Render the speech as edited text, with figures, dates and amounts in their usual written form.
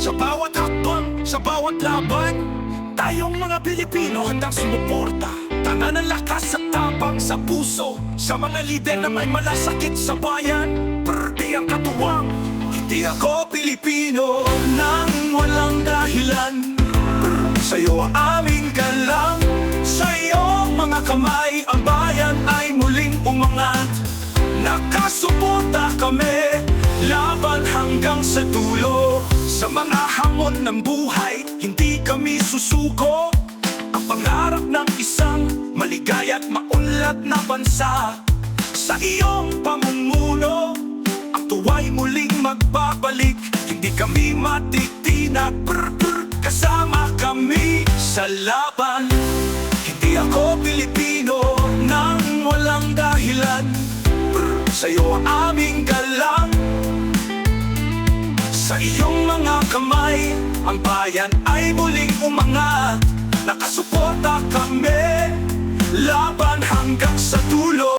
Sa bawat hakbang, sa bawat laban, tayong mga Pilipino handang sumuporta. Tanan ng lakas at tapang sa puso, sa mga lider na may malasakit sa bayan. Di ang katuwang, hindi ako Pilipino nang walang dahilan. Sa'yo ang aming galang, sa iyong mga kamay ang bayan ay muling umangat. Nakasuporta kami, laban hanggang sa dulo. Sa mga hamon ng buhay, hindi kami susuko. Ang pangarap ng isang maligaya at maunlad na bansa, sa iyong pamumuno, ang tuwa'y muling magbabalik. Hindi kami matitinag, kasama kami sa laban. Hindi ako Pilipino nang walang dahilan. Sa'yo ang aming galang, sa iyong mga kamay ang bayan ay muling umangat. Nakasuporta kami, laban hanggang sa dulo.